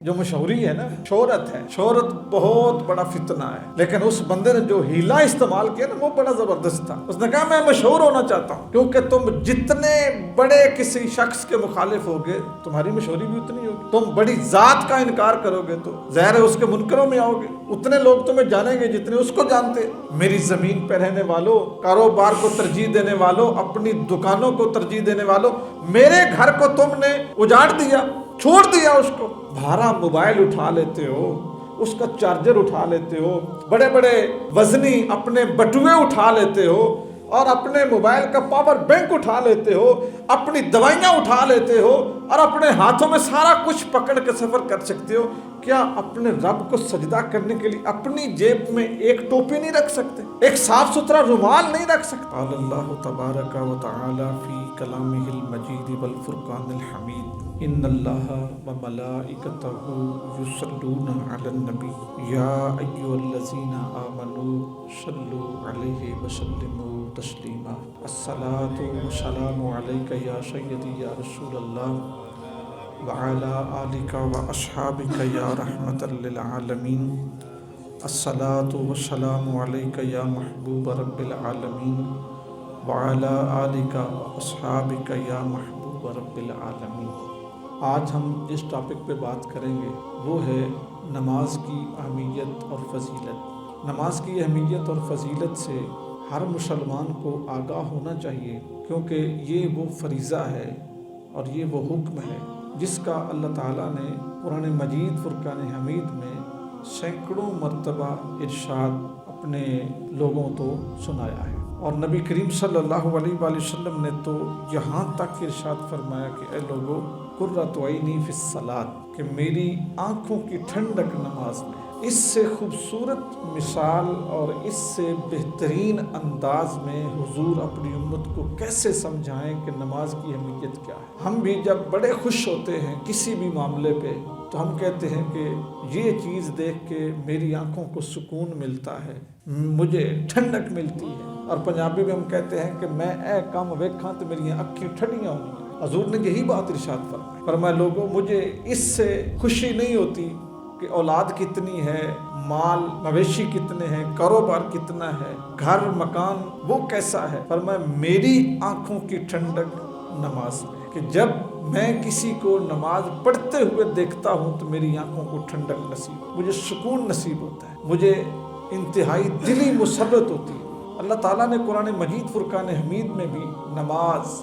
جو مشہوری ہے نا، شہرت ہے، شہرت بہت بڑا فتنہ ہے، لیکن اس بندے نے جو ہیلا استعمال کیا نا وہ بڑا زبردست تھا۔ اس نے کہا میں مشہور ہونا چاہتا ہوں، کیونکہ تم جتنے بڑے کسی شخص کے مخالف ہوگے تمہاری مشہوری بھی اتنی ہوگی۔ تم بڑی ذات کا انکار کرو گے تو ظاہر ہے اس کے منکروں میں آؤ گے، اتنے لوگ تمہیں جانیں گے جتنے اس کو جانتے۔ میری زمین پہ رہنے والوں، کاروبار کو ترجیح دینے والوں، اپنی دکانوں کو ترجیح دینے والوں، میرے گھر کو تم نے اجاڑ دیا، چھوڑ دیا اس کو۔ بھارا موبائل اٹھا لیتے ہو، اس کا چارجر اٹھا لیتے ہو، بڑے بڑے وزنی اپنے بٹوے اٹھا لیتے ہو، اور اپنے موبائل کا پاور بینک اٹھا لیتے ہو، اپنی دوائیاں اٹھا لیتے ہو، اور اپنے ہاتھوں میں سارا کچھ پکڑ کے سفر کر سکتے ہو۔ کیا اپنے رب کو سجدہ کرنے کے لیے اپنی جیب میں ایک ٹوپی نہیں رکھ سکتے، ایک صاف ستھرا رومال نہیں رکھ سکتے؟ قال اللہ تبارک و تعالی فی کلامہ المجید والفرقان الحمید ان اللہ وملائکتہ یصلون علی النبی یا ایھا الذین آمنوا صلوا علیہ وسلموا تسلیما۔ الصلاۃ والسلام علیک یا سیدی یا رسول اللہ وعلی آلک واصحابک یا رحمۃ للعالمین۔ الصلاۃ والسلام علیک یا محبوب رب العالمین وعلی آلک واصحابک یا محبوب رب العالمین۔ آج ہم جس ٹاپک پہ بات کریں گے وہ ہے نماز کی اہمیت اور فضیلت۔ نماز کی اہمیت اور فضیلت سے ہر مسلمان کو آگاہ ہونا چاہیے، کیونکہ یہ وہ فریضہ ہے اور یہ وہ حکم ہے جس کا اللہ تعالیٰ نے قرآن مجید فرقان حمید میں سینکڑوں مرتبہ ارشاد اپنے لوگوں کو سنایا ہے، اور نبی کریم صلی اللہ علیہ وآلہ وسلم نے تو یہاں تک ارشاد فرمایا کہ اے لوگو قرۃ عینی فی الصلاۃ، کہ میری آنکھوں کی ٹھنڈک نماز میں۔ اس سے خوبصورت مثال اور اس سے بہترین انداز میں حضور اپنی امت کو کیسے سمجھائیں کہ نماز کی اہمیت کیا ہے۔ ہم بھی جب بڑے خوش ہوتے ہیں کسی بھی معاملے پہ تو ہم کہتے ہیں کہ یہ چیز دیکھ کے میری آنکھوں کو سکون ملتا ہے، مجھے ٹھنڈک ملتی ہے، اور پنجابی میں ہم کہتے ہیں کہ میں اے کم ویکھاں تو میری اکھیں ٹھنڈیاں ہوئی۔ حضور نے یہی بات ارشاد فرمائی، فرمایا لوگوں مجھے اس سے خوشی نہیں ہوتی کہ اولاد کتنی ہے، مال مویشی کتنے ہیں، کاروبار کتنا ہے، گھر مکان وہ کیسا ہے، فرمایا میری آنکھوں کی ٹھنڈک نماز میں، کہ جب میں کسی کو نماز پڑھتے ہوئے دیکھتا ہوں تو میری آنکھوں کو ٹھنڈک نصیب، مجھے سکون نصیب ہوتا ہے، مجھے انتہائی دلی مسرت ہوتی ہے۔ اللہ تعالیٰ نے قرآن مجید فرقان حمید میں بھی نماز،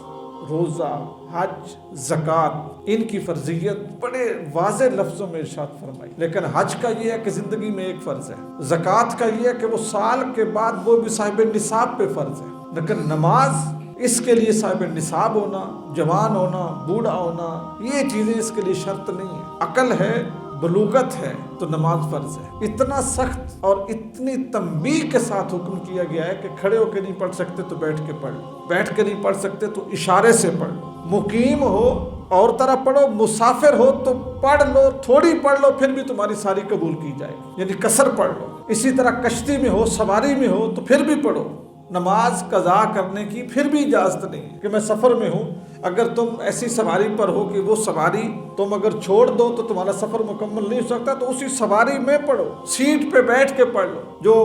روزہ، حج، زکوٰۃ، ان کی فرضیت بڑے واضح لفظوں میں ارشاد فرمائی، لیکن حج کا یہ ہے کہ زندگی میں ایک فرض ہے، زکوٰۃ کا یہ ہے کہ وہ سال کے بعد وہ بھی صاحب نصاب پہ فرض ہے، لیکن نماز اس کے لیے صاحب نصاب ہونا، جوان ہونا، بوڑھا ہونا، یہ چیزیں اس کے لیے شرط نہیں ہے۔ عقل ہے، بلوغت ہے تو نماز فرض ہے۔ اتنا سخت اور اتنی تنبیہ کے ساتھ حکم کیا گیا ہے کہ کھڑے ہو کے نہیں پڑھ سکتے تو بیٹھ کے پڑھ لو، بیٹھ کے نہیں پڑھ سکتے تو اشارے سے پڑھ لو، مقیم ہو اور طرح پڑھو، مسافر ہو تو پڑھ لو، تھوڑی پڑھ لو پھر بھی تمہاری ساری قبول کی جائے گی، یعنی قصر پڑھ لو۔ اسی طرح کشتی میں ہو، سواری میں ہو تو پھر بھی پڑھو۔ نماز قضا کرنے کی پھر بھی اجازت نہیں ہے کہ میں سفر میں ہوں، اگر تم ایسی سواری پر ہو کہ وہ سواری تم اگر چھوڑ دو تو تمہارا سفر مکمل نہیں ہو سکتا، تو اسی سواری میں پڑھو، سیٹ پہ بیٹھ کے پڑھ لو، جو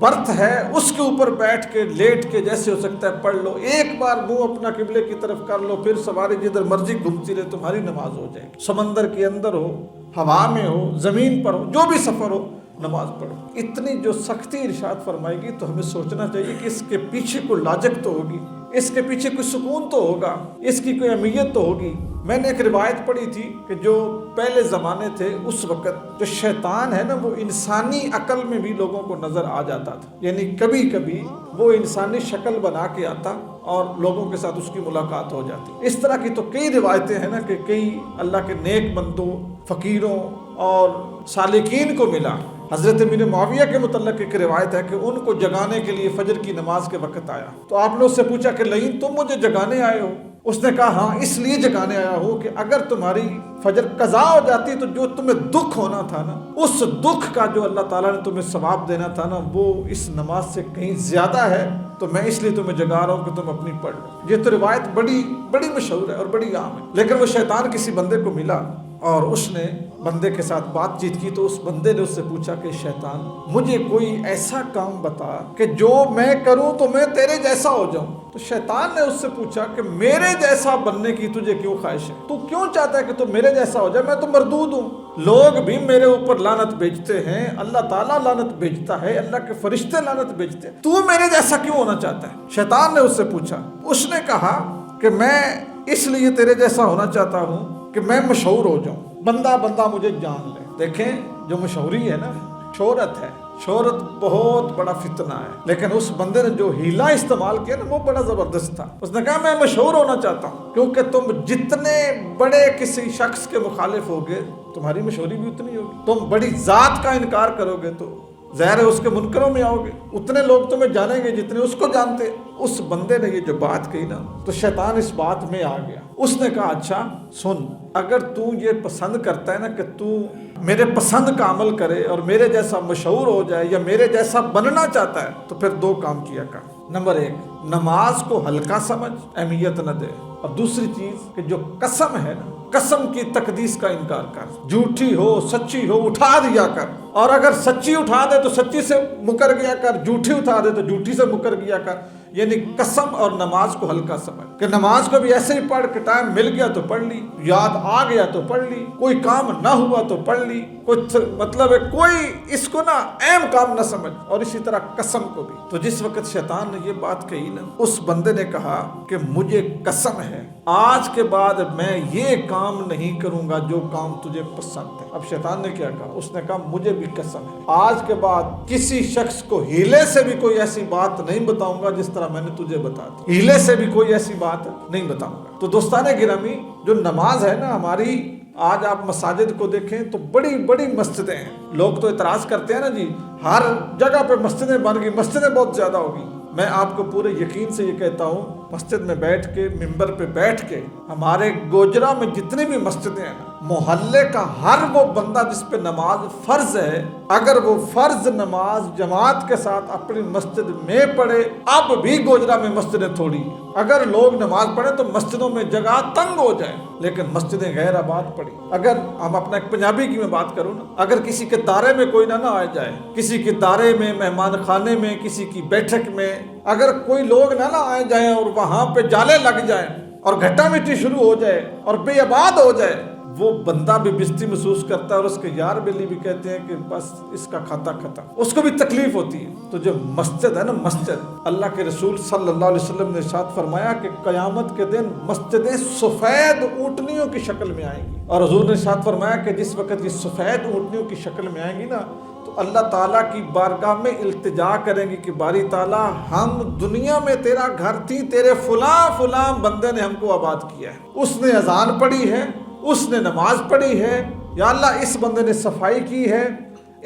برتھ ہے اس کے اوپر بیٹھ کے لیٹ کے جیسے ہو سکتا ہے پڑھ لو، ایک بار منہ اپنا قبلے کی طرف کر لو، پھر سواری جدھر مرضی گھومتی رہے تمہاری نماز ہو جائے گی۔ سمندر کے اندر ہو، ہوا میں ہو، زمین پر ہو، جو بھی سفر ہو نماز پڑھو۔ اتنی جو سختی ارشاد فرمائے گی تو ہمیں سوچنا چاہیے کہ اس کے پیچھے کوئی لاجک تو ہوگی، اس کے پیچھے کوئی سکون تو ہوگا، اس کی کوئی اہمیت تو ہوگی۔ میں نے ایک روایت پڑھی تھی کہ جو پہلے زمانے تھے اس وقت جو شیطان ہے نا وہ انسانی عقل میں بھی لوگوں کو نظر آ جاتا تھا، یعنی کبھی کبھی وہ انسانی شکل بنا کے آتا اور لوگوں کے ساتھ اس کی ملاقات ہو جاتی۔ اس طرح کی تو کئی روایتیں ہیں نا کہ کئی اللہ کے نیک بندوں، فقیروں اور سالکین کو ملا۔ حضرت امیر معاویہ کے متعلق ایک روایت ہے کہ ان کو جگانے کے لیے فجر کی نماز کے وقت آیا، تو آپ نے اس سے پوچھا کہ لئین تم مجھے جگانے آئے ہو؟ اس نے کہا ہاں اس لیے جگانے آیا ہوں کہ اگر تمہاری فجر قضا ہو جاتی تو جو تمہیں دکھ ہونا تھا نا، اس دکھ کا جو اللہ تعالیٰ نے تمہیں ثواب دینا تھا نا وہ اس نماز سے کہیں زیادہ ہے، تو میں اس لیے تمہیں جگا رہا ہوں کہ تم اپنی پڑھ لو۔ یہ تو روایت بڑی مشہور ہے اور بڑی عام ہے، لیکن وہ شیطان کسی بندے کو ملا اور اس نے بندے کے ساتھ بات چیت کی تو اس بندے نے اس سے پوچھا کہ شیطان مجھے کوئی ایسا کام بتا کہ جو میں کروں تو میں تیرے جیسا ہو جاؤں. تو شیطان نے اس سے پوچھا کہ میرے جیسا بننے کی تجھے کیوں خواہش ہے؟ تو کیوں چاہتا ہے کہ تو میرے جیسا ہو جائے؟ میں تو مردود ہوں. لوگ بھی میرے اوپر لعنت بھیجتے ہیں، اللہ تعالیٰ لعنت بھیجتا ہے، اللہ کے فرشتے لعنت بھیجتے ہیں، تو میرے جیسا کیوں ہونا چاہتا ہے؟ شیطان نے اس سے پوچھا. اس نے کہا کہ میں اس لیے تیرے جیسا ہونا چاہتا ہوں کہ میں مشہور ہو جاؤں، بندہ مجھے جان لے. دیکھیں جو مشہوری ہے نا، شہرت ہے، شہرت بہت بڑا فتنہ ہے. لیکن اس بندے نے جو ہیلا استعمال کیا نا وہ بڑا زبردست تھا. اس نے کہا میں مشہور ہونا چاہتا ہوں، کیونکہ تم جتنے بڑے کسی شخص کے مخالف ہوگے تمہاری مشہوری بھی اتنی ہوگی. تم بڑی ذات کا انکار کرو گے تو ظاہر ہے اس کے منکروں میں آؤ گے، اتنے لوگ تمہیں جانیں گے جتنے اس کو جانتے. اس بندے نے یہ جو بات کہی نا تو شیطان اس بات میں آ گیا. اس نے کہا اچھا سن، اگر تو یہ پسند کرتا ہے نا کہ تو میرے پسند کا عمل کرے اور میرے جیسا مشہور ہو جائے یا میرے جیسا بننا چاہتا ہے تو پھر دو کام کیا کر. نمبر 1، نماز کو ہلکا سمجھ، اہمیت نہ دے. اور دوسری چیز کہ جو قسم ہے نا، قسم کی تقدیس کا انکار کر، جھوٹی ہو سچی ہو اٹھا دیا کر. اور اگر سچی اٹھا دے تو سچی سے مکر گیا کر، جھوٹی اٹھا دے تو جھوٹی سے مکر گیا کر. یعنی قسم اور نماز کو ہلکا سمجھ کہ نماز کو بھی ایسے ہی پڑھ کے ٹائم مل گیا تو پڑھ لی، یاد آ گیا تو پڑھ لی، کوئی کام نہ ہوا تو پڑھ لی، مطلب ہے کوئی اس کو نا اہم کام نہ سمجھ. اور اسی طرح قسم کو بھی. تو جس وقت شیطان نے یہ بات کہی نا اس بندے نے کہا کہ مجھے قسم ہے آج کے بعد میں یہ کام نہیں کروں گا جو کام تجھے پسند ہے. اب شیطان نے کیا کہا؟ اس نے کہا مجھے بھی قسم ہے آج کے بعد کسی شخص کو ہیلے سے بھی کوئی ایسی بات نہیں بتاؤں گا جس طرح میں نے تجھے بتا دی. ہیلے سے بھی کوئی ایسی بات نہیں بتاؤں گا. تو دوستان گرامی، جو نماز ہے نا ہماری، آج آپ مساجد کو دیکھیں تو بڑی بڑی مسجدیں ہیں. لوگ تو اعتراض کرتے ہیں نا جی ہر جگہ پہ مسجدیں بن گئی، مسجدیں بہت زیادہ ہوگی. میں آپ کو پورے یقین سے یہ کہتا ہوں، مسجد میں بیٹھ کے ممبر پہ بیٹھ کے ہمارے گوجرا میں جتنی بھی مسجدیں ہیں، محلے کا ہر وہ بندہ جس پہ نماز فرض ہے، اگر وہ فرض نماز جماعت کے ساتھ اپنی مسجد میں پڑھے، اب بھی گوجرا میں مسجدیں تھوڑی ہیں. اگر لوگ نماز پڑھیں تو مسجدوں میں جگہ تنگ ہو جائے، لیکن مسجدیں غیر آباد پڑی. اگر ہم اپنا ایک پنجابی کی میں بات کروں نا، اگر کسی کے دارے میں کوئی نہ آ جائے، کسی کے دارے میں، مہمان خانے میں، کسی کی بیٹھک میں اگر کوئی لوگ نہ آئے جائیں اور وہاں پہ جالے لگ جائیں اور گھٹا مٹی شروع ہو جائے اور بے آباد ہو جائے، وہ بندہ بھی بےزتی محسوس کرتا ہے اور اس کے یار بیلی بھی کہتے ہیں کہ بس اس کا کھاتا ختم، اس کو بھی تکلیف ہوتی ہے. تو جو مسجد ہے نا، مسجد، اللہ کے رسول صلی اللہ علیہ وسلم نے ارشاد فرمایا کہ قیامت کے دن مسجدیں سفید اونٹنیوں کی شکل میں آئیں گی. اور حضور نے ارشاد فرمایا کہ جس وقت یہ سفید اونٹنیوں کی شکل میں آئیں گی نا تو اللہ تعالیٰ کی بارگاہ میں التجا کریں گی کہ باری تعالیٰ ہم دنیا میں تیرا گھر تھی، تیرے فلاں بندے نے ہم کو آباد کیا ہے، اس نے اذان پڑھی ہے، اس نے نماز پڑھی ہے، یا اللہ اس بندے نے صفائی کی ہے،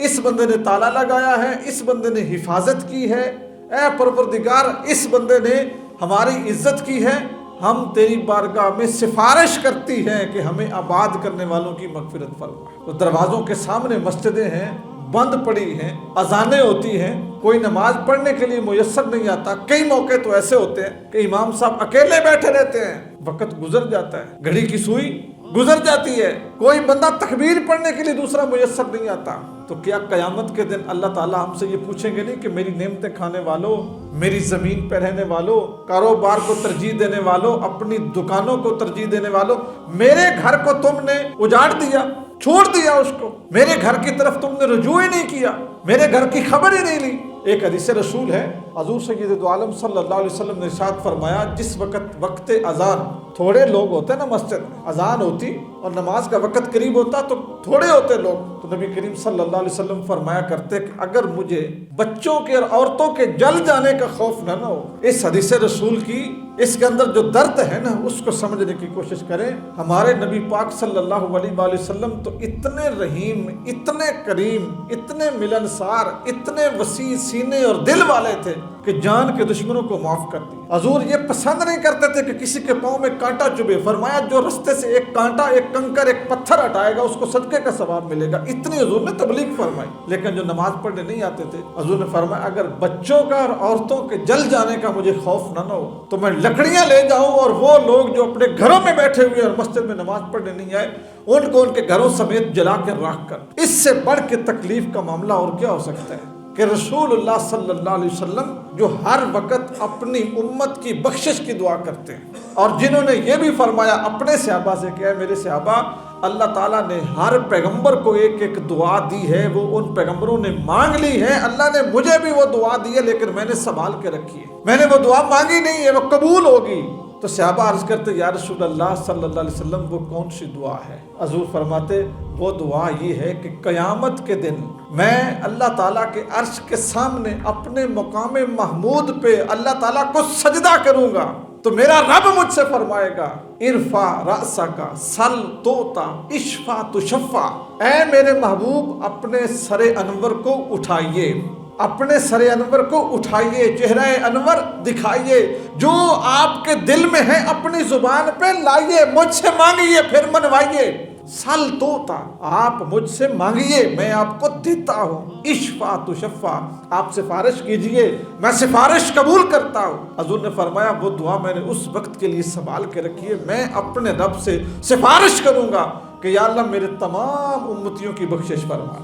اس بندے نے تالا لگایا ہے، اس بندے نے حفاظت کی ہے، اے پروردگار اس بندے نے ہماری عزت کی ہے. ہم تیری بارگاہ میں سفارش کرتی ہیں کہ ہمیں آباد کرنے والوں کی مغفرت فرما. تو دروازوں کے سامنے مسجدیں ہیں، بند پڑی ہیں، اذانیں ہوتی ہیں، کوئی نماز پڑھنے کے لیے میسر نہیں آتا. کئی موقع تو ایسے ہوتے ہیں کہ امام صاحب اکیلے بیٹھے رہتے ہیں، وقت گزر جاتا ہے، گھڑی کی سوئی گزر جاتی ہے، کوئی بندہ تکبیر پڑھنے کے لیے دوسرا میسر نہیں آتا. تو کیا قیامت کے دن اللہ تعالیٰ ہم سے یہ پوچھیں گے نہیں کہ میری نعمتیں کھانے والوں، میری زمین پہ رہنے والوں، کاروبار کو ترجیح دینے والوں، اپنی دکانوں کو ترجیح دینے والوں، میرے گھر کو تم نے اجاڑ دیا، چھوڑ دیا اس کو، میرے گھر کی طرف تم نے رجوع ہی نہیں کیا، میرے گھر کی خبر ہی نہیں لی. ایک حدیث رسول ہے، حضور سید دو عالم صلی اللہ علیہ وسلم نے ارشاد فرمایا جس وقت اذان، تھوڑے لوگ ہوتے ہیں نا مسجد میں، اذان ہوتی اور نماز کا وقت قریب ہوتا تو تھوڑے ہوتے لوگ، تو نبی کریم صلی اللہ علیہ وسلم فرمایا کرتے کہ اگر مجھے بچوں کے اور عورتوں کے جل جانے کا خوف نہ ہو، اس حدیث رسول کی اس کے اندر جو درد ہے نا اس کو سمجھنے کی کوشش کریں. ہمارے نبی پاک صلی اللہ علیہ وآلہ وسلم تو اتنے رحیم، اتنے کریم، اتنے ملنسار، اتنے وسیع سینے اور دل والے تھے کہ جان کے دشمنوں کو معاف کر دیا۔ حضور یہ پسند نہیں کرتے تھے کہ کسی کے پاؤں میں کانٹا چبھے، فرمایا جو رستے سے ایک کانٹا، ایک کنکر، ایک پتھر ہٹائے گا اس کو صدقے کا ثواب ملے گا۔ اتنی حضور نے تبلیغ فرمائی۔ لیکن جو نماز پڑھنے نہیں آتے تھے، حضور نے فرمایا اگر بچوں کا اور عورتوں کے جل جانے کا مجھے خوف نہ ہو تو میں لکڑیاں لے جاؤں اور وہ لوگ جو اپنے گھروں میں بیٹھے ہوئے اور مسجد میں نماز پڑھنے نہیں آئے ان کو ان کے گھروں سمیت جلا کر راکھ کر۔ اس سے بڑھ کے تکلیف کا معاملہ اور کیا ہو سکتا ہے کہ رسول اللہ صلی اللہ علیہ وسلم جو ہر وقت اپنی امت کی بخشش کی دعا کرتے ہیں، اور جنہوں نے یہ بھی فرمایا اپنے صحابہ سے کہ اے میرے صحابہ، اللہ تعالیٰ نے ہر پیغمبر کو ایک ایک دعا دی ہے، وہ ان پیغمبروں نے مانگ لی ہے، اللہ نے مجھے بھی وہ دعا دی ہے لیکن میں نے سنبھال کے رکھی ہے، میں نے وہ دعا مانگی نہیں ہے، وہ قبول ہوگی۔ تو صحابہ عرض کرتے یا رسول اللہ صلی اللہ علیہ وسلم وہ کون سی دعا ہے؟ حضور فرماتے وہ دعا یہ ہے کہ قیامت کے دن میں اللہ تعالیٰ کے عرش کے سامنے اپنے مقام محمود پہ اللہ تعالیٰ کو سجدہ کروں گا تو میرا رب مجھ سے فرمائے گا ارفع رأسک سل توتا اشفع تشفع، اے میرے محبوب اپنے سر انور کو اٹھائیے، اپنے سر انور کو اٹھائیے، چہرہ انور دکھائیے، جو آپ کے دل میں ہے اپنی زبان پہ لائیے، مجھ سے مانگیے پھر منوائیے۔ سل توتا، آپ مجھ سے مانگیے میں آپ کو دیتا ہوں، اشفع تشفع، آپ سفارش کیجئے میں سفارش قبول کرتا ہوں۔ حضور نے فرمایا وہ دعا میں نے اس وقت کے لیے سنبھال کے رکھی ہے، میں اپنے رب سے سفارش کروں گا کہ یا اللہ میرے تمام امتیوں کی بخشش فرما،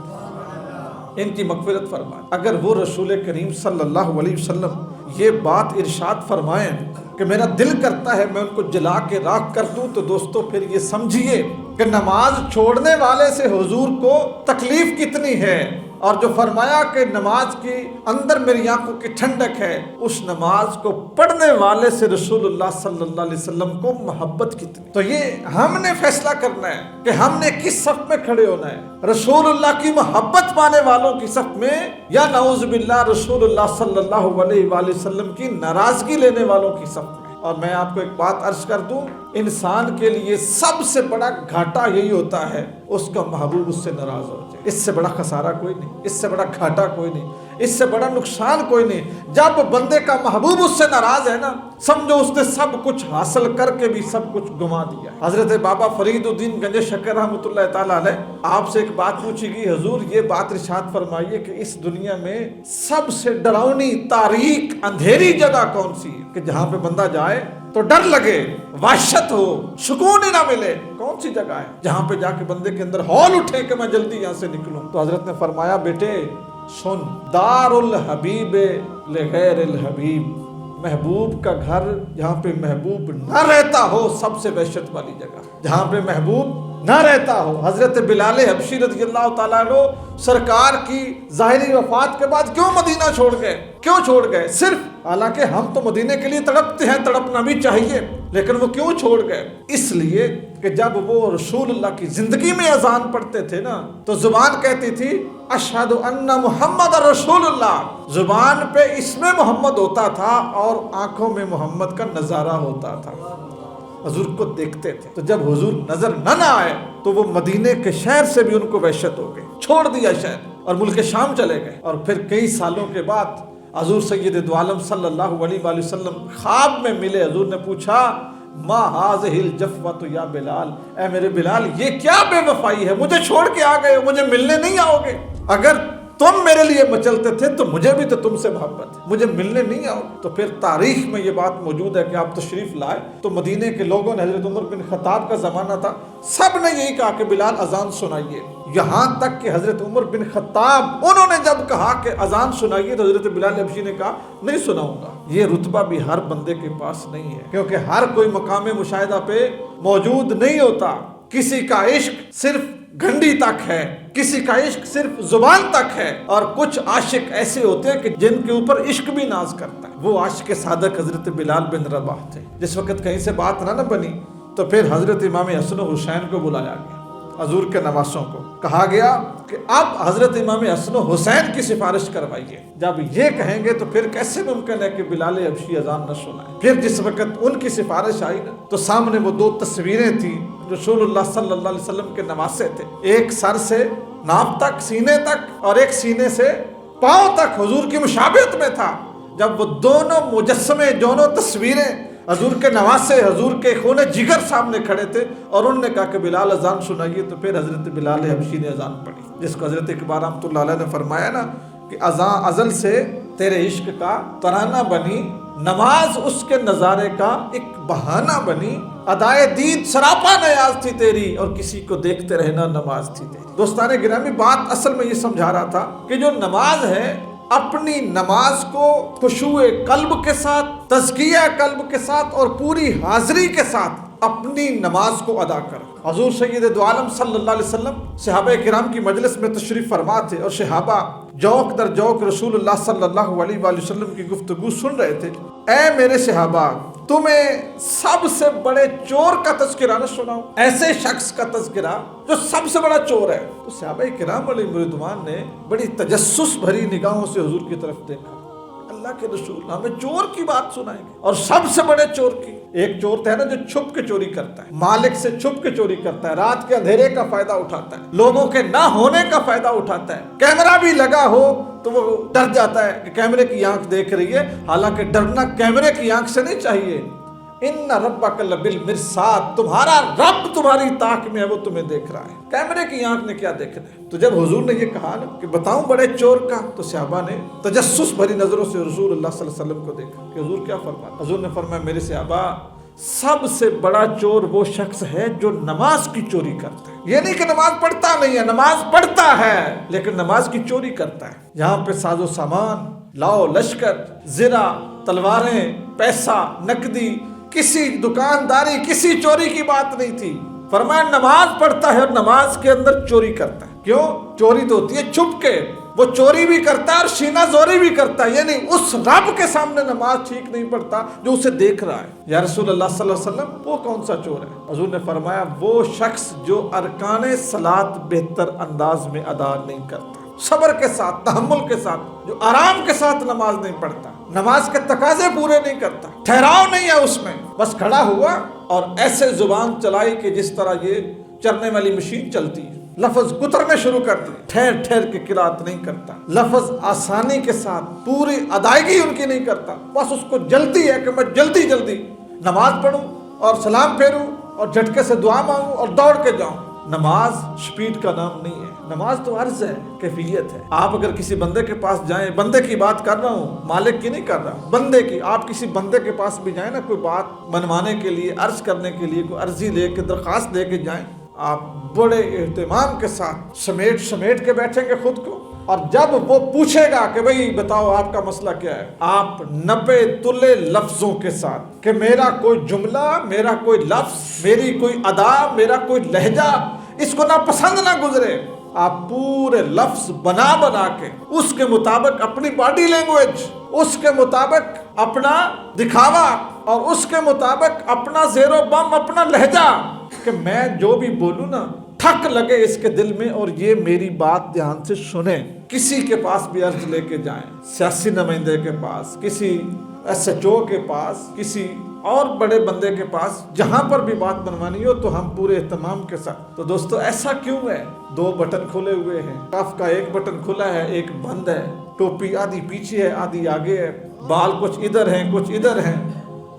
ان کی مغفرت فرمائے۔ اگر وہ رسول کریم صلی اللہ علیہ وسلم یہ بات ارشاد فرمائیں کہ میرا دل کرتا ہے میں ان کو جلا کے راکھ کر دوں، تو دوستو پھر یہ سمجھیے کہ نماز چھوڑنے والے سے حضور کو تکلیف کتنی ہے، اور جو فرمایا کہ نماز کی اندر میری آنکھوں کی ٹھنڈک ہے، اس نماز کو پڑھنے والے سے رسول اللہ صلی اللہ علیہ وسلم کو محبت کتنی۔ تو یہ ہم نے فیصلہ کرنا ہے کہ ہم نے کس صف میں کھڑے ہونا ہے، رسول اللہ کی محبت پانے والوں کی صف میں یا نعوذ باللہ رسول اللہ صلی اللہ علیہ وآلہ وسلم کی ناراضگی لینے والوں کی صف میں۔ اور میں آپ کو ایک بات عرض کر دوں، انسان کے لیے سب سے بڑا گھاٹا یہی ہوتا ہے اس کا محبوب اس سے ناراض ہو جائے۔ اس سے بڑا خسارہ کوئی نہیں، اس سے بڑا گھاٹا کوئی نہیں، اس سے بڑا نقصان کوئی نہیں۔ جب بندے کا محبوب اس سے ناراض ہے نا، سمجھو اس نے سب کچھ حاصل کر کے بھی سب کچھ گما دیا۔ حضرت بابا فرید الدین گنج شکر رحمۃ اللہ تعالیٰ علیہ آپ سے ایک بات پوچھی گئی، حضور یہ بات ارشاد فرمائیے کہ اس دنیا میں سب سے ڈراؤنی تاریک اندھیری جگہ کون سی ہے کہ جہاں پہ بندہ جائے تو ڈر لگے، وحشت ہو، سکون ہی نہ ملے؟ کون سی جگہ ہے جہاں پہ جا کے بندے کے اندر ہول اٹھے کہ میں جلدی یہاں سے نکلوں؟ تو حضرت نے فرمایا بیٹے سن، دار الحبیب لغیر الحبیب، محبوب کا گھر جہاں پہ محبوب نہ رہتا ہو سب سے وحشت والی جگہ، جہاں پہ محبوب نہ رہتا ہو۔ حضرت بلال حبشی رضی اللہ تعالیٰ عنہ سرکار کی ظاہری وفات کے بعد کیوں مدینہ چھوڑ گئے؟ کیوں چھوڑ گئے؟ صرف حالانکہ ہم تو مدینے کے لیے تڑپتے ہیں، تڑپنا بھی چاہیے، لیکن وہ کیوں چھوڑ گئے؟ اس لیے کہ جب وہ رسول اللہ کی زندگی میں اذان پڑھتے تھے نا تو زبان کہتی تھی اشہد ان محمد رسول اللہ، زبان پہ اسم محمد ہوتا تھا اور آنکھوں میں محمد کا نظارہ ہوتا تھا، حضور کو دیکھتے تھے۔ تو جب حضور نظر نہ آئے تو وہ مدینے کے شہر سے بھی ان کو وحشت ہو گئی، چھوڑ دیا شہر اور ملک شام چلے گئے۔ اور پھر کئی سالوں کے بعد حضور سید دو عالم صلی اللہ علیہ وآلہ وسلم خواب میں ملے، حضور نے پوچھا ما هذه الجفوۃ یا بلال، اے میرے بلال یہ کیا بے وفائی ہے، مجھے چھوڑ کے آ گئے، مجھے ملنے نہیں آؤ گے؟ اگر تم میرے لیے مچلتے تھے تو مجھے بھی تو تم سے محبت ہے، مجھے ملنے نہیں آؤ؟ تو پھر تاریخ میں یہ بات موجود ہے کہ آپ تشریف لائے تو مدینے کے لوگوں نے، حضرت عمر بن خطاب کا زمانہ تھا، سب نے یہی کہا کہ بلال اذان سنائیے، یہاں تک کہ حضرت عمر بن خطاب انہوں نے جب کہا کہ اذان سنائیے تو حضرت بلال حبشی نے کہا نہیں سناؤں گا۔ یہ رتبہ بھی ہر بندے کے پاس نہیں ہے، کیونکہ ہر کوئی مقام مشاہدہ پہ موجود نہیں ہوتا۔ کسی کا عشق صرف گھنڈی تک ہے، کسی کا عشق صرف زبان تک ہے، اور کچھ عاشق ایسے ہوتے ہیں کہ جن کے اوپر عشق بھی ناز کرتا ہے۔ وہ عاشق صادق حضرت بلال بن رباح تھے۔ جس وقت کہیں سے بات نہ بنی تو پھر حضرت امام حسن و حسین کو بلایا گیا، حضور کے نواسوں کو کہا گیا کہ اب حضرت امام حسن و حسین کی سفارش کروائیے۔ جب یہ کہیں گے تو پھر کیسے ممکن ہے کہ بلال حبشی اذان نہ سنائے؟ پھر جس وقت ان کی سفارش آئی نا تو سامنے وہ دو تصویریں تھیں، رسول اللہ صلی اللہ علیہ وسلم کے نواسے تھے، ایک سر سے ناف تک، سینے تک، اور ایک سینے سے پاؤں تک حضور کی مشابہت میں تھا۔ جب وہ دونوں مجسمے، دونوں تصویریں حضور کے نواسے، حضور کے خون جگر سامنے کھڑے تھے اور انہوں نے کہا کہ بلال اذان سنائیے، تو پھر حضرت بلال حبشی نے اذان پڑھی، جس کو حضرت اقبال رحمۃ اللہ علیہ نے فرمایا نا کہ اذان ازل سے تیرے عشق کا ترانہ بنی، نماز اس کے نظارے کا ایک بہانہ بنی، ادائے دید سراپا نیاز تھی تیری، اور کسی کو دیکھتے رہنا نماز تھی تیری۔ دوستان گرامی، بات اصل میں یہ سمجھا رہا تھا کہ جو نماز ہے، اپنی نماز کو خشوع قلب کے ساتھ، تزکیہ قلب کے ساتھ اور پوری حاضری کے ساتھ اپنی نماز کو ادا کرو۔ حضور سید دو عالم صلی اللہ علیہ وسلم صحابہ کرام کی مجلس میں تشریف فرما تھے اور صحابہ جوق در جوق رسول اللہ صلی اللہ علیہ وآلہ وسلم کی گفتگو سن رہے تھے۔ اے میرے صحابہ، تمہیں سب سے بڑے چور کا تذکرہ نہ سناؤں، ایسے شخص کا تذکرہ جو سب سے بڑا چور ہے؟ تو صحابہ کرام علیہ رضوان نے بڑی تجسس بھری نگاہوں سے حضور کی طرف دیکھا۔ اللہ کے رسول ہمیں چور کی بات سنائیں گے، اور سب سے بڑے چور کی؟ ایک چور ہے نا جو چھپ کے چوری کرتا ہے، مالک سے چھپ کے چوری کرتا ہے، رات کے اندھیرے کا فائدہ اٹھاتا ہے، لوگوں کے نہ ہونے کا فائدہ اٹھاتا ہے، کیمرہ بھی لگا ہو تو وہ ڈر جاتا ہے کہ کیمرے کی آنکھ دیکھ رہی ہے، حالانکہ ڈرنا کیمرے کی آنکھ سے نہیں چاہیے۔ ان ربک لبالمرصاد، تمہارا رب تمہاری طاق میں ہے، وہ تمہیں دیکھ رہا ہے، کیمرے کی آنکھ نے کیا دیکھنا ہے؟ تو جب حضور نے یہ کہا نا کہ بتاؤں بڑے چور کا، تو صحابہ نے تجسس بھری نظروں سے رسول اللہ صلی اللہ علیہ وسلم کو دیکھا کہ حضور کیا فرمایا۔ حضور نے فرمایا، میرے صحابہ، سب سے بڑا چور وہ شخص ہے جو نماز کی چوری کرتا ہے۔ یہ نہیں کہ نماز پڑھتا نہیں ہے، نماز پڑھتا ہے لیکن نماز کی چوری کرتا ہے۔ یہاں پہ ساز و سامان، لاؤ لشکر، زرہ، تلواریں، پیسہ، نقدی، کسی دکانداری، کسی چوری کی بات نہیں تھی۔ فرمایا نماز پڑھتا ہے اور نماز کے اندر چوری کرتا ہے۔ کیوں؟ چوری تو ہوتی ہے چھپ کے، وہ چوری بھی کرتا ہے اور سینہ زوری بھی کرتا ہے، یعنی اس رب کے سامنے نماز ٹھیک نہیں پڑھتا جو اسے دیکھ رہا ہے۔ یا رسول اللہ صلی اللہ علیہ وسلم، وہ کون سا چور ہے؟ حضور نے فرمایا وہ شخص جو ارکان صلاۃ بہتر انداز میں ادا نہیں کرتا، صبر کے ساتھ، تحمل کے ساتھ، جو آرام کے ساتھ نماز نہیں پڑھتا، نماز کے تقاضے پورے نہیں کرتا، ٹھہراؤ نہیں ہے اس میں، بس کھڑا ہوا اور ایسے زبان چلائی کہ جس طرح یہ چلنے والی مشین چلتی ہے، لفظ گترنے شروع کر دی، ٹھہر ٹھہر کے قرات نہیں کرتا، لفظ آسانی کے ساتھ پوری ادائیگی ان کی نہیں کرتا، بس اس کو جلدی ہے کہ میں جلدی جلدی نماز پڑھوں اور سلام پھیروں اور جھٹکے سے دعا مانگوں اور دوڑ کے جاؤں۔ نماز سپیڈ کا نام نہیں ہے، نماز تو عرض ہے، کیفیت ہے۔ آپ اگر کسی بندے کے پاس جائیں، بندے کی بات کر رہا ہوں، مالک کی نہیں کر رہا، بندے کی، آپ کسی بندے کے پاس بھی جائیں نا کوئی بات منوانے کے لیے، عرض کرنے کے لیے، کوئی عرضی لے کے، درخواست دے کے جائیں، آپ بڑے اہتمام کے ساتھ سمیٹ کے بیٹھیں گے خود کو، اور جب وہ پوچھے گا کہ بھئی بتاؤ آپ کا مسئلہ کیا ہے، آپ 90 تلے لفظوں کے ساتھ کہ میرا کوئی جملہ، میرا کوئی لفظ، میری کوئی ادا، میرا کوئی لہجہ اس کو ناپسند نہ گزرے، آپ پورے لفظ بنا بنا کے اس کے مطابق اپنی باڈی لینگویج، اس کے مطابق اپنا دکھاوا اور اس کے مطابق اپنا زیر و بم، اپنا لہجہ، کہ میں جو بھی بولوں نا ٹھک لگے اس کے دل میں اور یہ میری بات دھیان سے سنیں۔ کسی کے پاس بھی عرض لے کے جائیں، سیاسی نمائندے کے پاس، کسی SHO کے پاس، کسی اور بڑے بندے کے پاس، جہاں پر بھی بات بنوانی ہو تو ہم پورے اہتمام کے ساتھ۔ تو دوستو ایسا کیوں ہے؟ 2 بٹن کھلے ہوئے ہیں، کف کا 1 بٹن کھلا ہے، 1 بند ہے، ٹوپی آدھی پیچھے ہے آدھی آگے ہے، بال کچھ ادھر ہیں کچھ ادھر ہیں،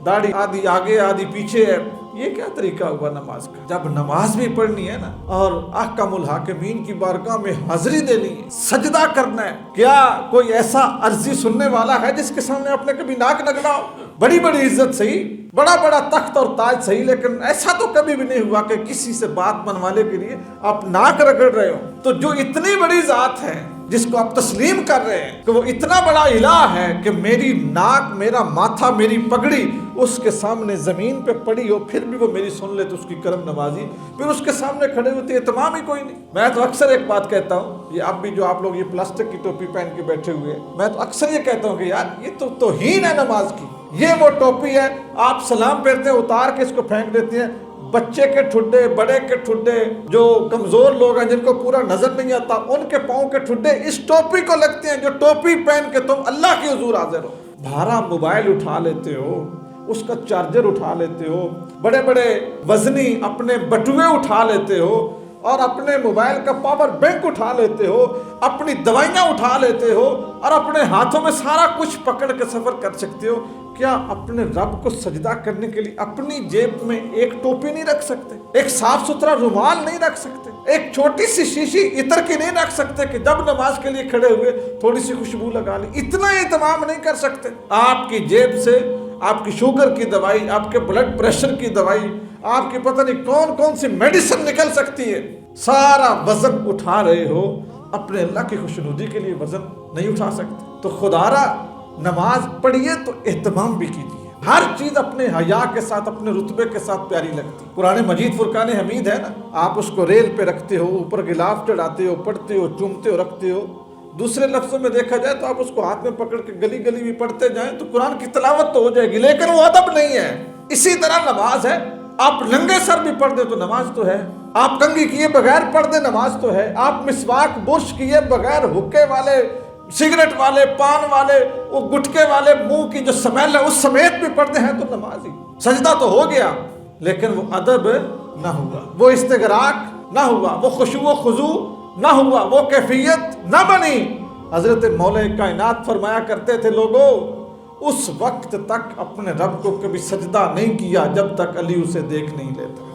داڑھی آدھی آگے آدھی پیچھے ہے۔ یہ کیا طریقہ ہوا نماز کا؟ جب نماز بھی پڑھنی ہے نا اور احکم الحاکمین کی بارگاہ میں حاضری دینی ہے، سجدہ کرنا ہے، کیا کوئی ایسا عرضی سننے والا ہے جس کے سامنے آپ نے کبھی ناک نگڑا ہو؟ بڑی بڑی عزت صحیح، بڑا بڑا تخت اور تاج صحیح، لیکن ایسا تو کبھی بھی نہیں ہوا کہ کسی سے بات منوانے کے لیے آپ ناک رگڑ رہے ہو۔ تو جو اتنی بڑی ذات ہے جس کو آپ تسلیم کر رہے ہیں کہ وہ اتنا بڑا الہ ہے کہ میری ناک، میرا ماتھا، میری پگڑی اس کے سامنے زمین پہ پڑی ہو پھر بھی وہ میری سن لے تو اس کی کرم نوازی، پھر اس کے سامنے کھڑے ہوتے اہتمام ہی کوئی نہیں۔ میں تو اکثر ایک بات کہتا ہوں، یہ اب بھی جو آپ لوگ یہ پلاسٹک کی ٹوپی پہن کے بیٹھے ہوئے ہیں، میں تو اکثر یہ کہتا ہوں کہ یار یہ تو توہین ہے نماز کی، یہ وہ ٹوپی ہے، آپ سلام پھیرتے ہیں اتار کے اس کو پھینک دیتے ہیں، بچے کے ٹھڈے، بڑے کے ٹھڈے، جو کمزور لوگ ہیں جن کو پورا نظر نہیں آتا ان کے پاؤں کے ٹھڈے اس ٹوپی کو لگتے ہیں، جو ٹوپی پہن کے تم اللہ کے حضور حاضر ہو۔ بھارا موبائل اٹھا لیتے ہو، اس کا چارجر اٹھا لیتے ہو، بڑے بڑے وزنی اپنے بٹوے اٹھا لیتے ہو، اور اپنے موبائل کا پاور بینک اٹھا لیتے ہو، اپنی دوائیاں اٹھا لیتے ہو اور اپنے ہاتھوں میں سارا کچھ پکڑ کے سفر کر سکتے ہو، کیا اپنے رب کو سجدہ کرنے کے لیے اپنی جیب میں ایک ٹوپی نہیں رکھ سکتے، ایک صاف ستھرا رومال نہیں رکھ سکتے، ایک چھوٹی سی شیشی عطر کی نہیں رکھ سکتے کہ جب نماز کے لیے کھڑے ہوئے تھوڑی سی خوشبو لگا لی؟ اتنا اہتمام نہیں کر سکتے؟ آپ کی جیب سے آپ کی شوگر کی دوائی، آپ کے بلڈ پریشر کی دوائی، آپ کی پتہ نہیں کون کون سی میڈیسن نکل سکتی ہے، سارا وزن اٹھا رہے ہو، اپنے اللہ کی خوشنودی کے لیے وزن نہیں اٹھا سکتے؟ تو خدا را نماز پڑھیے تو اہتمام بھی کیجیے، ہر چیز اپنے حیا کے ساتھ، اپنے رتبے کے ساتھ پیاری لگتی۔ قرآن مجید فرقان حمید ہے نا، آپ اس کو ریل پہ رکھتے ہو، اوپر غلاف چڑھاتے ہو، پڑھتے ہو، چومتے ہو، رکھتے ہو۔ دوسرے لفظوں میں دیکھا جائے تو آپ اس کو ہاتھ میں پکڑ کے گلی گلی بھی پڑھتے جائیں تو قرآن کی تلاوت تو ہو جائے گی، لیکن وہ ادب نہیں ہے۔ اسی طرح نماز ہے، آپ ننگے سر بھی پڑھ دیں تو نماز تو ہے، آپ کنگھی کیے بغیر پڑھ دیں نماز تو ہے، آپ مسواک برش کیے بغیر حکے والے، سگریٹ والے، پان والے، وہ گٹکے والے منہ کی جو سمیل ہے اس سمیت بھی پڑھتے ہیں تو نماز ہی۔ سجدہ تو ہو گیا لیکن وہ ادب نہ ہوا، وہ استغراق نہ ہوا، وہ خشوع و خضوع نہ ہوا، وہ کیفیت نہ بنی۔ حضرت مولا کائنات فرمایا کرتے تھے، لوگوں اس وقت تک اپنے رب کو کبھی سجدہ نہیں کیا جب تک علی اسے دیکھ نہیں لیتا۔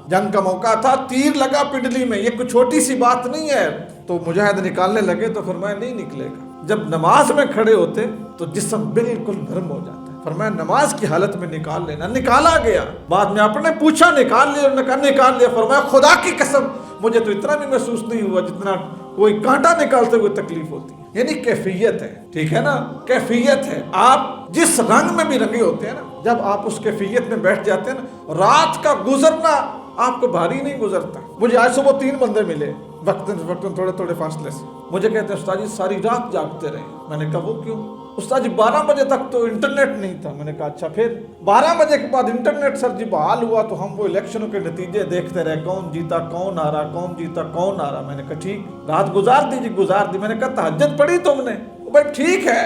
جنگ کا موقع تھا، تیر لگا پنڈلی میں، یہ کوئی چھوٹی سی بات نہیں ہے، تو مجاہد نکالنے لگے تو فرمایا نہیں نکلے گا۔ جب نماز میں کھڑے ہوتے تو جسم بالکل نرم ہو جاتا ہے، فرمایا نماز کی حالت میں نکال لینا۔ نکالا گیا، بعد میں آپ نے پوچھا نکال لیا، انہوں نے کہا نکال لیا، فرمایا خدا کی قسم مجھے تو اتنا بھی محسوس نہیں ہوا جتنا کوئی کانٹا نکالتے ہوئے تکلیف ہوتی ہے۔ یعنی کیفیت ہے، ٹھیک ہے نا، کیفیت ہے۔ آپ جس رنگ میں بھی رنگے ہوتے ہیں نا، جب آپ اس کیفیت میں بیٹھ جاتے ہیں نا، رات کا گزرنا آپ کو بھاری نہیں گزرتا۔ مجھے آج صبح 3 بندے ملے وقتاً تھوڑے تھوڑے فاصلے سے، مجھے کہتے ہیں استاد جی ساری رات جاگتے رہے۔ میں نے کہا وہ کیوں؟ استاد جی 12 بجے تک تو انٹرنیٹ نہیں تھا۔ میں نے کہا اچھا پھر 12 بجے کے بعد انٹرنیٹ سر جی بحال ہوا تو ہم وہ الیکشنوں کے نتیجے دیکھتے رہے، کون جیتا کون آ رہا، کون جیتا کون آ رہا۔ میں نے کہا ٹھیک رات گزار دی جی، گزار دی۔ میں نے کہا تہجد پڑھی تم نے؟ بھائی ٹھیک ہے،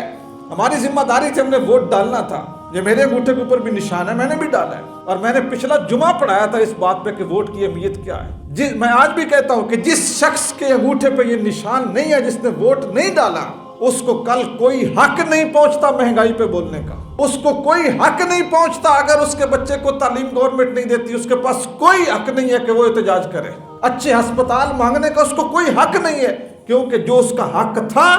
ہماری ذمہ داری تھی، ہم نے ووٹ ڈالنا تھا، یہ میرے انگوٹھے کے اوپر بھی نشان ہے، میں نے بھی ڈالا ہے، اور میں نے پچھلا جمعہ پڑھایا تھا اس بات پہ کہ ووٹ کی اہمیت کیا ہے۔ میں آج بھی کہتا ہوں کہ جس شخص کے انگوٹھے پہ یہ نشان نہیں ہے، جس نے ووٹ نہیں ڈالا، اس کو کل کوئی حق نہیں پہنچتا مہنگائی پہ بولنے کا، اس کو کوئی حق نہیں پہنچتا اگر اس کے بچے کو تعلیم گورنمنٹ نہیں دیتی، اس کے پاس کوئی حق نہیں ہے کہ وہ احتجاج کرے، اچھے ہسپتال مانگنے کا اس کو کوئی حق نہیں ہے، کیونکہ جو اس کا حق تھا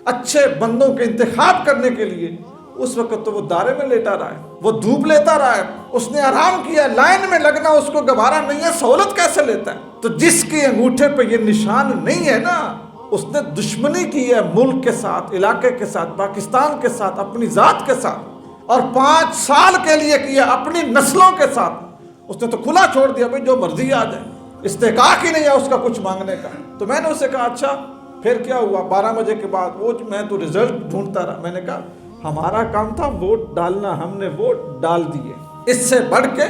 اچھے بندوں کے انتخاب کرنے کے لیے، اس وقت تو وہ دارے میں لیٹا رہا ہے، وہ دھوپ لیتا رہا ہے، اس نے آرام کیا، لائن میں لگنا اس کو گوارا نہیں ہے، سہولت کیسے لیتا ہے؟ تو جس کے انگوٹھے پہ یہ نشان نہیں ہے نا، اس نے دشمنی کی ہے ملک کے ساتھ، علاقے کے ساتھ، پاکستان کے ساتھ، اپنی ذات کے ساتھ، اور 5 سال کے لیے کیا اپنی نسلوں کے ساتھ۔ اس نے تو کھلا چھوڑ دیا بھائی جو مرضی آ جائے، استحقاق ہی نہیں ہے اس کا کچھ مانگنے کا۔ تو میں نے اسے کہا اچھا پھر کیا ہوا؟ 12 بجے کے بعد وہ میں تو رزلٹ ڈھونڈتا رہا۔ میں نے کہا ہمارا کام تھا ووٹ ڈالنا، ہم نے ووٹ ڈال دیے، اس سے بڑھ کے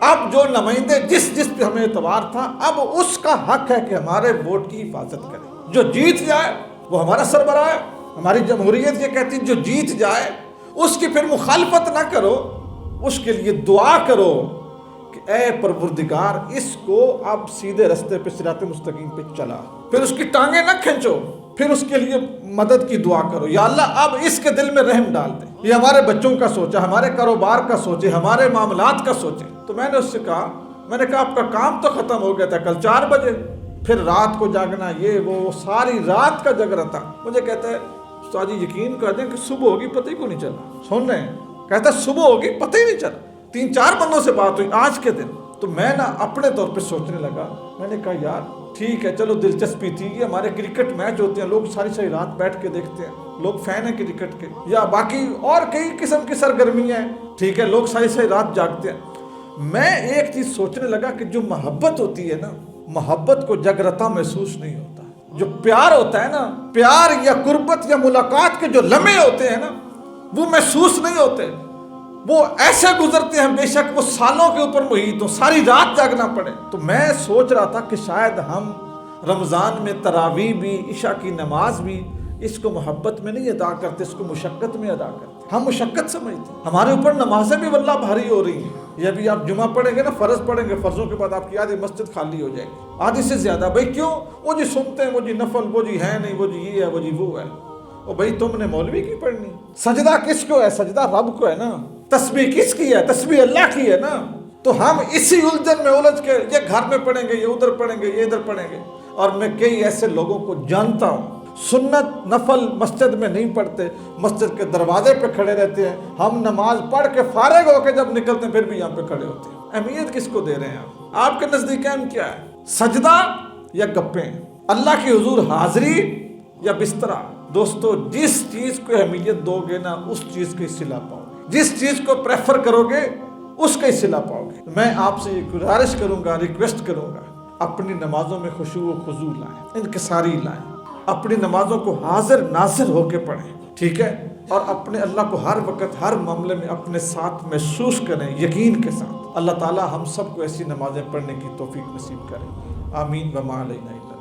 اب جو نمائندے جس پہ ہمیں اعتبار تھا، اب اس کا حق ہے کہ ہمارے ووٹ کی حفاظت کرے، جو جیت جائے وہ ہمارا سربراہ ہے۔ ہماری جمہوریت یہ کہتی ہے جو جیت جائے اس کی پھر مخالفت نہ کرو، اس کے لیے دعا کرو کہ اے پروردگار اس کو اب سیدھے رستے پہ صراط مستقیم پہ چلا، پھر اس کی ٹانگیں نہ کھینچو، پھر اس کے لیے مدد کی دعا کرو، یا اللہ اب اس کے دل میں رحم ڈال دے، یہ ہمارے بچوں کا سوچے، ہمارے کاروبار کا سوچے، ہمارے معاملات کا سوچے۔ تو میں نے اس سے کہا، میں نے کہا آپ کا کام تو ختم ہو گیا تھا کل 4 بجے، پھر رات کو جاگنا، یہ وہ ساری رات کا جگ رہا تھا۔ مجھے کہتا ہے استاد جی یقین کر دیں کہ صبح ہوگی پتہ ہی کو نہیں چلا، سن رہے ہیں، کہتا ہے صبح ہوگی پتہ ہی نہیں چلا۔ 3-4 بندوں سے بات ہوئی آج کے دن، تو میں نا اپنے طور پہ سوچنے لگا، میں نے کہا یار ٹھیک ہے چلو دلچسپی تھی، یہ ہمارے کرکٹ میچ ہوتے ہیں، لوگ ساری رات بیٹھ کے دیکھتے ہیں، لوگ فین ہیں کرکٹ کے، یا باقی اور کئی قسم کی سرگرمیاں ہیں، ٹھیک ہے لوگ ساری رات جاگتے ہیں۔ میں ایک چیز سوچنے لگا کہ جو محبت ہوتی ہے نا، محبت کو جگرتا محسوس نہیں ہوتا، جو پیار ہوتا ہے نا، پیار یا قربت یا ملاقات کے جو لمحے ہوتے ہیں نا، وہ محسوس نہیں ہوتے، وہ ایسے گزرتے ہیں بے شک وہ سالوں کے اوپر محیط ہو، ساری رات جاگنا پڑے۔ تو میں سوچ رہا تھا کہ شاید ہم رمضان میں تراویح بھی، عشاء کی نماز بھی اس کو محبت میں نہیں ادا کرتے، اس کو مشقت میں ادا کرتے، ہم مشقت سمجھتے، ہمارے اوپر نمازیں بھی واللہ بھاری ہو رہی ہیں، یہ ابھی آپ جمعہ پڑھیں گے نا، فرض پڑھیں گے، فرضوں کے بعد آپ کی آدھی مسجد خالی ہو جائے گی، آدھی سے زیادہ۔ بھائی کیوں؟ وہ جی سنتے ہیں، وہ جی نفل، وہ جی ہے نہیں، وہ جی یہ ہے، وہ جی وہ ہے۔ اور بھائی تم نے مولوی کی پڑھنی؟ سجدہ کس کو ہے؟ سجدہ رب کو ہے نا۔ تسبیح کس کی ہے؟ تسبیح اللہ کی ہے نا۔ تو ہم اسی الجھن میں الجھ کے یہ گھر میں پڑھیں گے، یہ ادھر پڑھیں گے، یہ ادھر پڑھیں گے۔ اور میں کئی ایسے لوگوں کو جانتا ہوں، سنت نفل مسجد میں نہیں پڑھتے، مسجد کے دروازے پہ کھڑے رہتے ہیں، ہم نماز پڑھ کے فارغ ہو کے جب نکلتے ہیں پھر بھی یہاں پہ کھڑے ہوتے ہیں۔ اہمیت کس کو دے رہے ہیں آپ کے نزدیک اہم کیا ہے؟ سجدہ یا گپیں؟ اللہ کی حضور حاضری یا بسترا؟ دوستو جس چیز کو اہمیت دو گے نا اس چیز کی صلہ پاؤ گے، جس چیز کو پریفر کرو گے اس کی صلہ پاؤ گے۔ میں آپ سے یہ گزارش کروں گا، ریکویسٹ کروں گا، اپنی نمازوں میں خشوع و خضوع لائیں، انکساری لائیں، اپنی نمازوں کو حاضر ناظر ہو کے پڑھیں، ٹھیک ہے؟ اور اپنے اللہ کو ہر وقت ہر معاملے میں اپنے ساتھ محسوس کریں، یقین کے ساتھ۔ اللہ تعالی ہم سب کو ایسی نمازیں پڑھنے کی توفیق نصیب کرے، آمین وما علینا۔